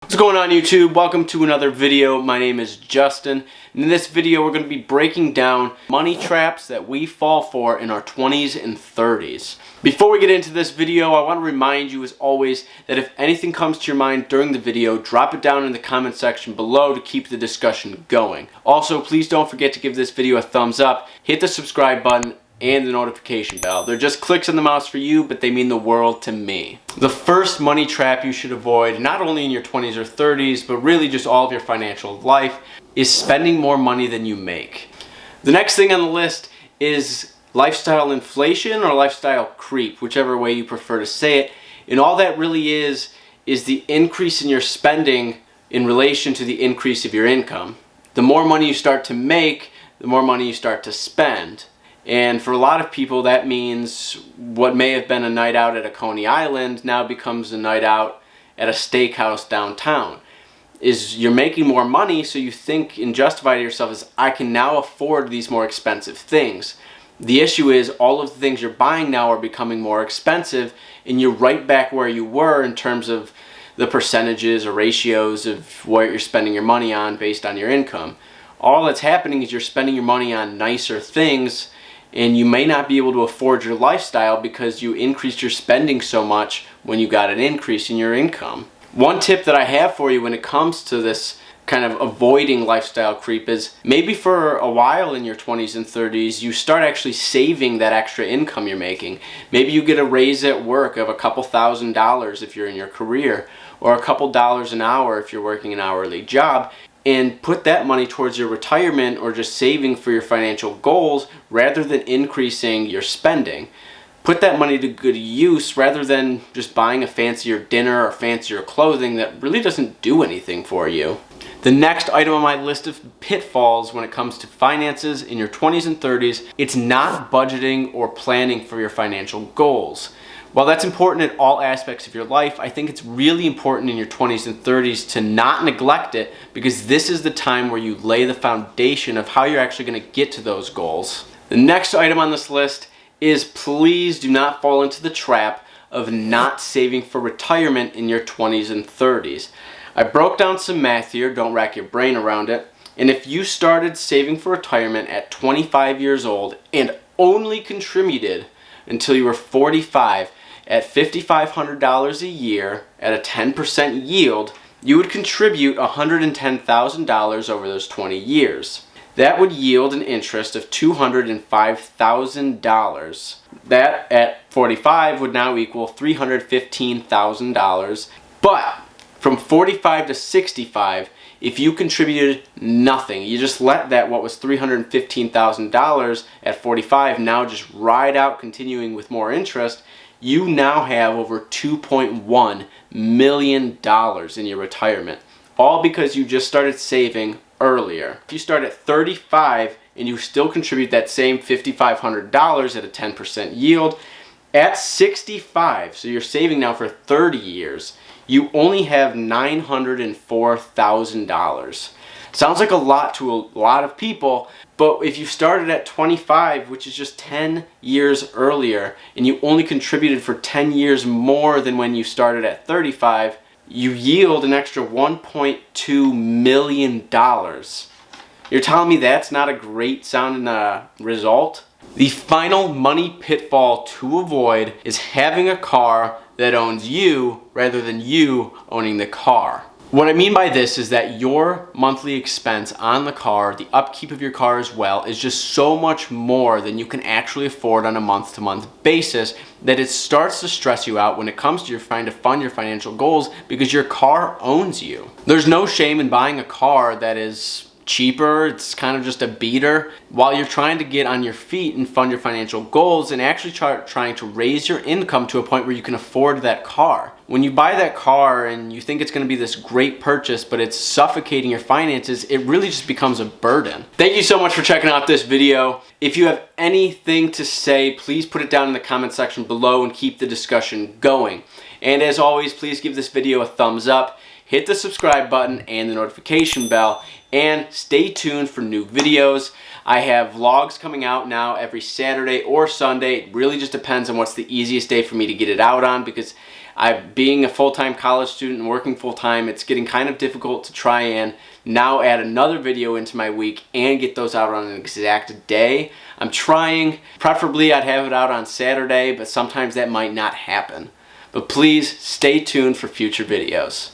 What's going on YouTube? Welcome to another video. My name is Justin. In this video we're going to be breaking down money traps that we fall for in our 20s and 30s. Before we get into this video, I want to remind you as always that if anything comes to your mind during the video, drop it down in the comment section below to keep the discussion going. Also, please don't forget to give this video a thumbs up, hit the subscribe button, and the notification bell. They're just clicks on the mouse for you, but they mean the world to me. The first money trap you should avoid, not only in your 20s or 30s, but really just all of your financial life, is spending more money than you make. The next thing on the list is lifestyle inflation or lifestyle creep, whichever way you prefer to say it. And all that really is the increase in your spending in relation to the increase of your income. The more money you start to make, the more money you start to spend. And for a lot of people, that means what may have been a night out at a Coney Island now becomes a night out at a steakhouse downtown. You're making more money, so you think and justify to yourself as, I can now afford these more expensive things. The issue is all of the things you're buying now are becoming more expensive, and you're right back where you were in terms of the percentages or ratios of what you're spending your money on based on your income. All that's happening is you're spending your money on nicer things, and you may not be able to afford your lifestyle because you increased your spending so much when you got an increase in your income. One tip that I have for you when it comes to this kind of avoiding lifestyle creep is maybe for a while in your 20s and 30s you start actually saving that extra income you're making. Maybe you get a raise at work of a couple $1,000s if you're in your career, or a couple dollars an hour if you're working an hourly job, and put that money towards your retirement or just saving for your financial goals rather than increasing your spending. Put that money to good use rather than just buying a fancier dinner or fancier clothing that really doesn't do anything for you. The next item on my list of pitfalls when it comes to finances in your 20s and 30s, it's not budgeting or planning for your financial goals. While that's important in all aspects of your life, I think it's really important in your 20s and 30s to not neglect it, because this is the time where you lay the foundation of how you're actually going to get to those goals. The next item on this list is please do not fall into the trap of not saving for retirement in your 20s and 30s. I broke down some math here, don't rack your brain around it, and if you started saving for retirement at 25 years old and only contributed until you were 45 at $5,500 a year at a 10% yield, you would contribute $110,000 over those 20 years. That would yield an interest of $205,000. That at 45 would now equal $315,000. But from 45 to 65, if you contributed nothing, you just let that what was $315,000 at 45 now just ride out, continuing with more interest, you now have over $2.1 million in your retirement. All because you just started saving earlier. If you start at 35 and you still contribute that same $5,500 at a 10% yield, at 65, so you're saving now for 30 years, you only have $904,000. Sounds like a lot to a lot of people, but if you started at 25, which is just 10 years earlier, and you only contributed for 10 years more than when you started at 35, you yield an extra $1.2 million. You're telling me that's not a great sounding result? The final money pitfall to avoid is having a car that owns you rather than you owning the car. What I mean by this is that your monthly expense on the car, the upkeep of your car as well, is just so much more than you can actually afford on a month-to-month basis that it starts to stress you out when it comes to trying to fund your financial goals, because your car owns you. There's no shame in buying a car that is cheaper, it's kind of just a beater, while you're trying to get on your feet and fund your financial goals and actually trying to raise your income to a point where you can afford that car. When you buy that car and you think it's going to be this great purchase, but it's suffocating your finances, it really just becomes a burden. Thank you so much for checking out this video. If you have anything to say, please put it down in the comment section below and keep the discussion going. And as always, please give this video a thumbs up, hit the subscribe button and the notification bell, and stay tuned for new videos. I have vlogs coming out now every Saturday or Sunday. It really just depends on what's the easiest day for me to get it out on, because Being a full-time college student and working full-time, it's getting kind of difficult to try and now add another video into my week and get those out on an exact day. I'm trying. Preferably I'd have it out on Saturday, but sometimes that might not happen. But please stay tuned for future videos.